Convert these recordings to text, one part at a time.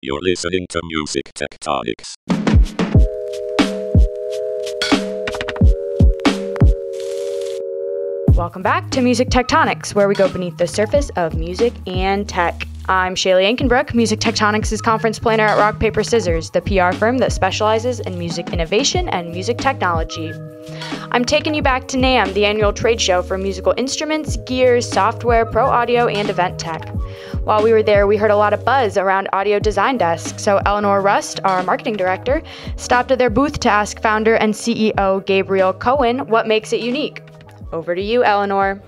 You're listening to Music Tectonics. Welcome back to Music Tectonics, where we go beneath the surface of music and tech. I'm Shaylee Ankenbrook, Music Tectonics' conference planner at Rock Paper Scissors, the PR firm that specializes in music innovation and music technology. I'm taking you back to NAMM, the annual trade show for musical instruments, gears, software, pro audio, and event tech. While we were there, we heard a lot of buzz around Audio Design Desk, so Eleanor Rust, our marketing director, stopped at their booth to ask founder and CEO Gabriel Cowan what makes it unique. Over to you, Eleanor.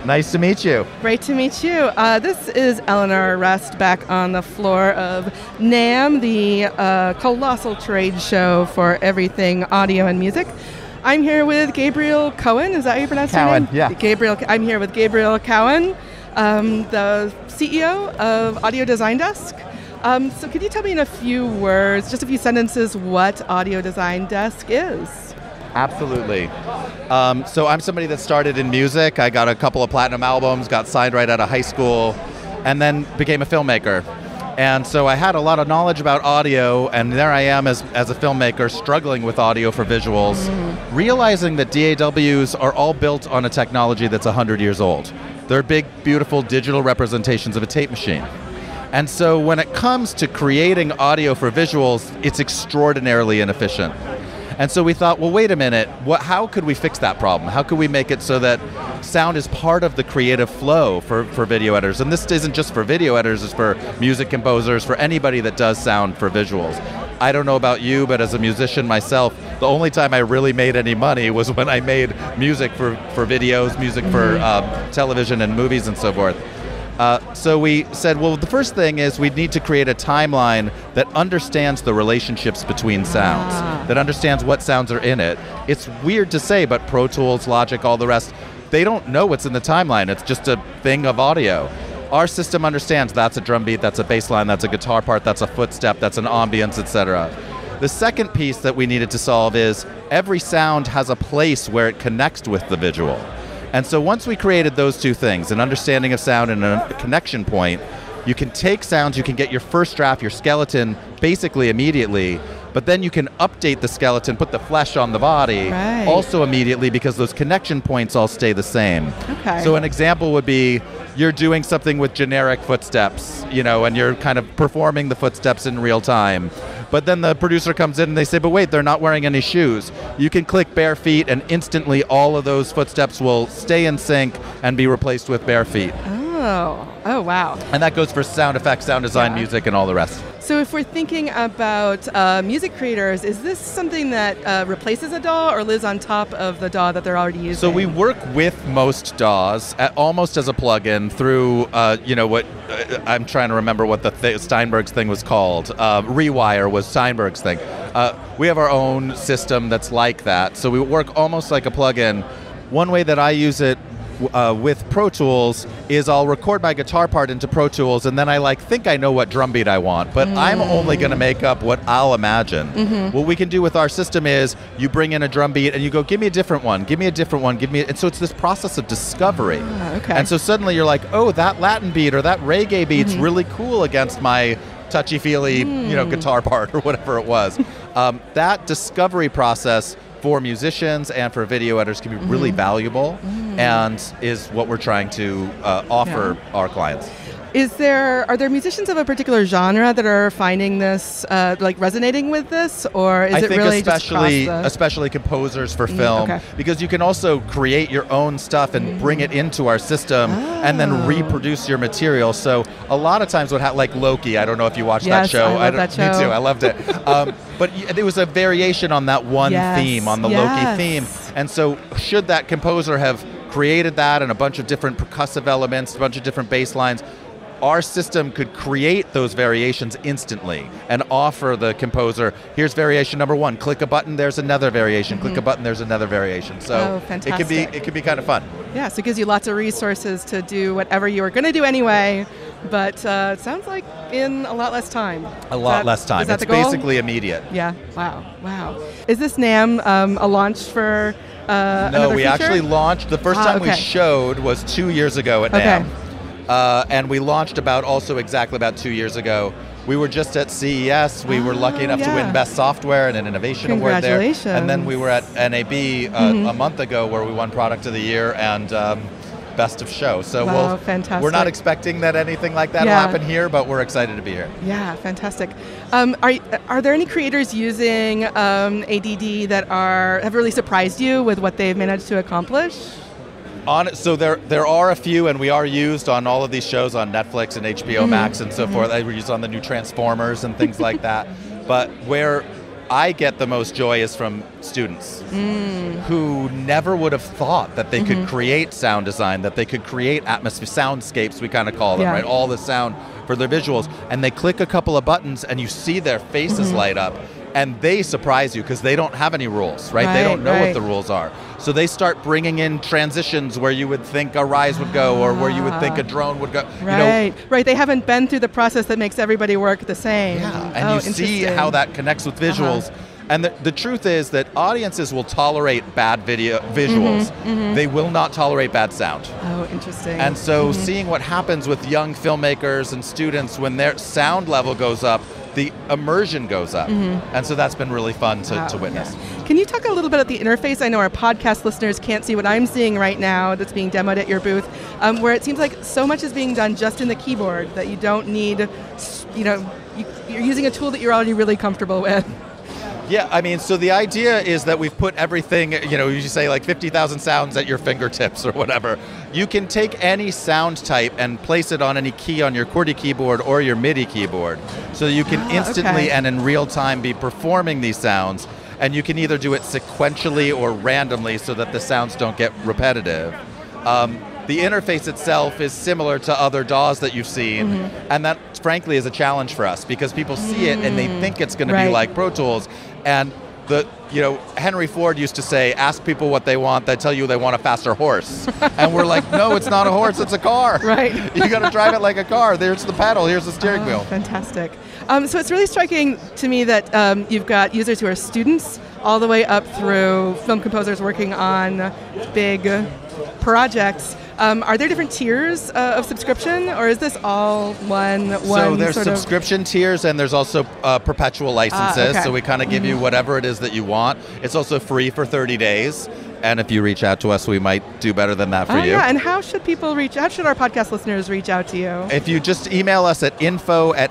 Nice to meet you. Great to meet you. This is Eleanor Rust back on the floor of NAMM, the colossal trade show for everything audio and music. I'm here with Gabriel Cowan. Is that how you pronounce your name? Cowan, yeah. I'm here with Gabriel Cowan, the CEO of Audio Design Desk. So could you tell me in a few words, just a few sentences, what Audio Design Desk is? Absolutely. So I'm somebody that started in music. I got a couple of platinum albums, got signed right out of high school, and then became a filmmaker. And so I had a lot of knowledge about audio, and there I am as a filmmaker struggling with audio for visuals, realizing that DAWs are all built on a technology that's 100 years old. They're big, beautiful digital representations of a tape machine. And so when it comes to creating audio for visuals, it's extraordinarily inefficient. And so we thought, well, wait a minute, how could we fix that problem? How could we make it so that sound is part of the creative flow for video editors? And this isn't just for video editors, it's for music composers, for anybody that does sound for visuals. I don't know about you, but as a musician myself, the only time I really made any money was when I made music for videos, music for television and movies and so forth. So we said, well, the first thing is we need to create a timeline that understands the relationships between sounds, that understands what sounds are in it. It's weird to say, but Pro Tools, Logic, all the rest, they don't know what's in the timeline. It's just a thing of audio. Our system understands that's a drum beat, that's a bass line, that's a guitar part, that's a footstep, that's an ambience, etc. The second piece that we needed to solve is every sound has a place where it connects with the visual. And so once we created those two things, an understanding of sound and a connection point, you can take sounds, you can get your first draft, your skeleton, basically immediately, but then you can update the skeleton, put the flesh on the body, also immediately, because those connection points all stay the same. Okay. So an example would be, you're doing something with generic footsteps, and you're kind of performing the footsteps in real time. But then the producer comes in and they say, but wait, they're not wearing any shoes. You can click bare feet and instantly all of those footsteps will stay in sync and be replaced with bare feet. Oh, wow. And that goes for sound effects, sound design, music, and all the rest. So if we're thinking about music creators, is this something that replaces a DAW or lives on top of the DAW that they're already using? So we work with most DAWs almost as a plugin through, what I'm trying to remember what Steinberg's thing was called. Rewire was Steinberg's thing. We have our own system that's like that. So we work almost like a plugin. One way that I use it with Pro Tools is I'll record my guitar part into Pro Tools and then I think I know what drum beat I want, but I'm only going to make up what I'll imagine. What we can do with our system is you bring in a drum beat and you go, give me a different one, give me a different one, and so it's this process of discovery. And so suddenly you're like, oh, that Latin beat or that reggae beat's really cool against my touchy-feely guitar part or whatever it was. That discovery process for musicians and for video editors can be really valuable and is what we're trying to offer our clients. Are there musicians of a particular genre that are finding this, resonating with this, or is it really just across especially composers for film, because you can also create your own stuff and bring it into our system and then reproduce your material. So a lot of times like Loki, I don't know if you watched that show. I love that show. Me too, I loved it. But there was a variation on that one theme, on the Loki theme. And so should that composer have created that and a bunch of different percussive elements, a bunch of different bass lines, our system could create those variations instantly and offer the composer, here's variation number one, click a button, there's another variation, click a button, there's another variation. So it can be kind of fun. Yeah, so it gives you lots of resources to do whatever you were going to do anyway, but it sounds like in a lot less time. A lot less time. Is that it's the goal? Basically immediate. Yeah, wow. Is this NAMM a launch for No, we actually launched, the first time we showed was 2 years ago at NAMM. And we launched exactly about 2 years ago. We were just at CES. We were lucky enough to win Best Software and an Innovation Award there. And then we were at NAB a month ago where we won Product of the Year and Best of Show. So fantastic. We're not expecting that anything like that will happen here, but we're excited to be here. Yeah, fantastic. Are there any creators using ADD that have really surprised you with what they've managed to accomplish? So there are a few, and we are used on all of these shows on Netflix and HBO Max and so forth. We're used on the new Transformers and things like that. But where I get the most joy is from students who never would have thought that they could create sound design, that they could create atmosphere, soundscapes, we kind of call them, right? All the sound for their visuals. And they click a couple of buttons and you see their faces light up. And they surprise you because they don't have any rules, right? They don't know what the rules are. So they start bringing in transitions where you would think a rise would go or where you would think a drone would go. Right. They haven't been through the process that makes everybody work the same. Yeah, and you see how that connects with visuals. And the truth is that audiences will tolerate bad visuals. They will not tolerate bad sound. Oh, interesting. And so seeing what happens with young filmmakers and students when their sound level goes up, the immersion goes up. And so that's been really fun to witness. Yeah. Can you talk a little bit about the interface? I know our podcast listeners can't see what I'm seeing right now that's being demoed at your booth, where it seems like so much is being done just in the keyboard that you don't need, you're using a tool that you're already really comfortable with. Yeah, I mean, so the idea is that we've put everything, you say like 50,000 sounds at your fingertips or whatever. You can take any sound type and place it on any key on your QWERTY keyboard or your MIDI keyboard. So you can instantly and in real time be performing these sounds. And you can either do it sequentially or randomly so that the sounds don't get repetitive. The interface itself is similar to other DAWs that you've seen, and that, frankly, is a challenge for us because people see it and they think it's going to be like Pro Tools. And Henry Ford used to say, ask people what they want, they tell you they want a faster horse. And we're like, no, it's not a horse, it's a car. Right. You got to drive it like a car. There's the pedal, here's the steering wheel. Fantastic. So it's really striking to me that you've got users who are students all the way up through film composers working on big projects. Are there different tiers of subscription, or is this all one? So there's subscription tiers, and there's also perpetual licenses. So we kind of give you whatever it is that you want. It's also free for 30 days. And if you reach out to us, we might do better than that for you. Yeah, and how should people how should our podcast listeners reach out to you? If you just email us at info@add.app,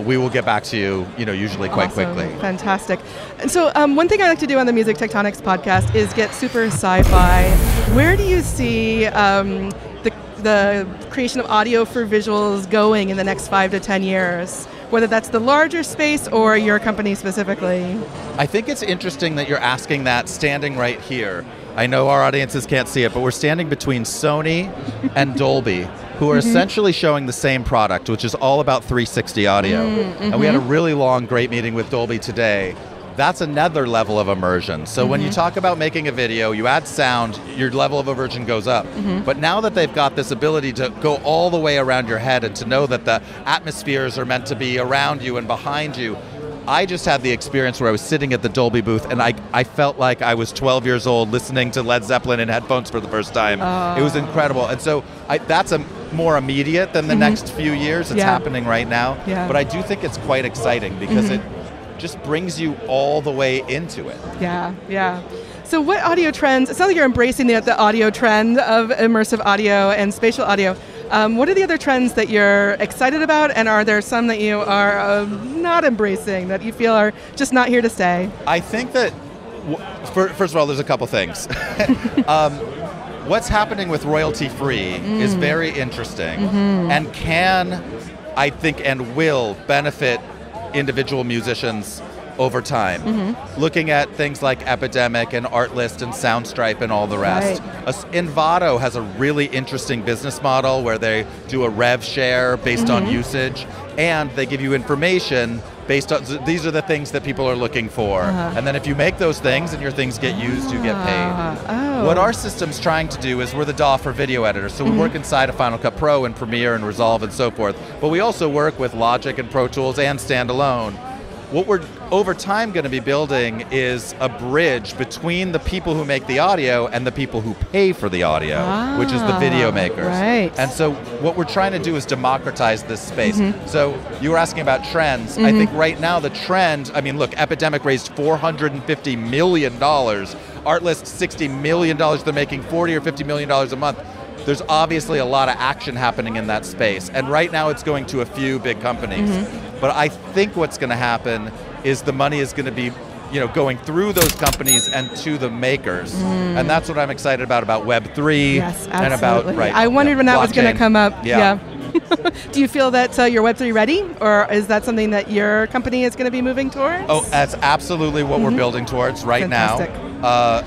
we will get back to you, usually quite quickly. Fantastic. And so one thing I like to do on the Music Tectonics podcast is get super sci-fi. Where do you see the creation of audio for visuals going in the next 5 to 10 years? Whether that's the larger space or your company specifically? I think it's interesting that you're asking that standing right here. I know our audiences can't see it, but we're standing between Sony and Dolby, who are essentially showing the same product, which is all about 360 audio. And we had a really long, great meeting with Dolby today. That's another level of immersion. So when you talk about making a video, you add sound, your level of immersion goes up. But now that they've got this ability to go all the way around your head and to know that the atmospheres are meant to be around you and behind you, I just had the experience where I was sitting at the Dolby booth and I felt like I was 12 years old listening to Led Zeppelin in headphones for the first time. It was incredible. And so that's more immediate than the next few years. It's happening right now. But I do think it's quite exciting because it just brings you all the way into it. Yeah. So what audio trends, it sounds like you're embracing the audio trend of immersive audio and spatial audio. What are the other trends that you're excited about, and are there some that you are not embracing, that you feel are just not here to stay? I think that, first of all, there's a couple things. What's happening with royalty-free is very interesting and can, I think, and will benefit individual musicians over time. Looking at things like Epidemic and Artlist and Soundstripe and all the rest. Envato has a really interesting business model where they do a rev share based on usage, and they give you information based on, these are the things that people are looking for. And then if you make those things and your things get used, you get paid. What our system's trying to do is we're the DAW for video editors, so we work inside of Final Cut Pro and Premiere and Resolve and so forth, but we also work with Logic and Pro Tools and standalone. what we're over time going to be building is a bridge between the people who make the audio and the people who pay for the audio, which is the video makers. Right. And so what we're trying to do is democratize this space. So you were asking about trends. I think right now the trend, I mean, look, Epidemic raised $450 million. Artlist, $60 million. They're making $40 or $50 million a month. There's obviously a lot of action happening in that space. And right now it's going to a few big companies. But I think what's going to happen is the money is going to be going through those companies and to the makers. And that's what I'm excited about Web3 yes, and about, right. I wondered when that was going to come up. Yeah. Do you feel that you're Web3 ready, or is that something that your company is going to be moving towards? Oh, that's absolutely what we're building towards right Fantastic. now.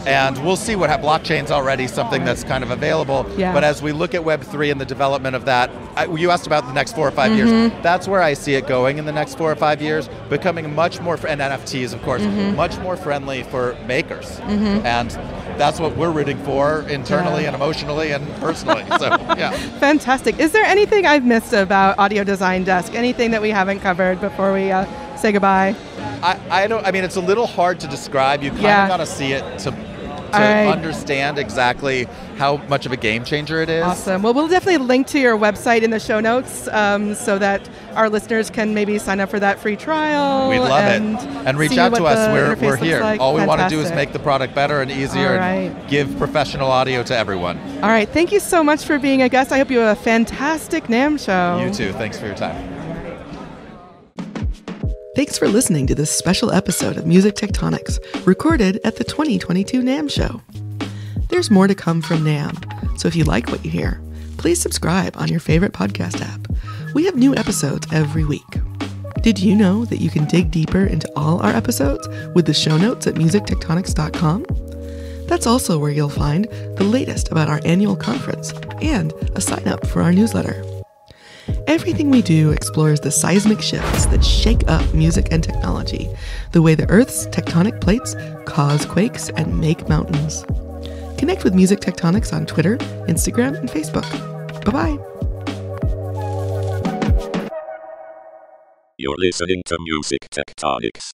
And we'll see what blockchain's already something that's kind of available. Yeah. But as we look at Web3 and the development of that, you asked about the next 4 or 5 years. That's where I see it going in the next 4 or 5 years, becoming much more, and NFTs, of course, much more friendly for makers. And that's what we're rooting for internally and emotionally and personally. So, yeah. Fantastic. Is there anything I've missed about Audio Design Desk? Anything that we haven't covered before we say goodbye? I don't. I mean, it's a little hard to describe. You kind of got to see it to understand exactly how much of a game changer it is. Awesome. Well, we'll definitely link to your website in the show notes so that our listeners can maybe sign up for that free trial. We'd love it. And reach out to us. We're here. Like. All we want to do is Fantastic. make the product better and easier and give professional audio to everyone. All right. Thank you so much for being a guest. I hope you have a fantastic NAMM show. You too. Thanks for your time. Thanks for listening to this special episode of Music Tectonics, recorded at the 2022 NAMM show. There's more to come from NAMM, so if you like what you hear, please subscribe on your favorite podcast app. We have new episodes every week. Did you know that you can dig deeper into all our episodes with the show notes at musictectonics.com? That's also where you'll find the latest about our annual conference and a sign up for our newsletter. Everything we do explores the seismic shifts that shake up music and technology, the way the Earth's tectonic plates cause quakes and make mountains. Connect with Music Tectonics on Twitter, Instagram, and Facebook. Bye-bye. You're listening to Music Tectonics.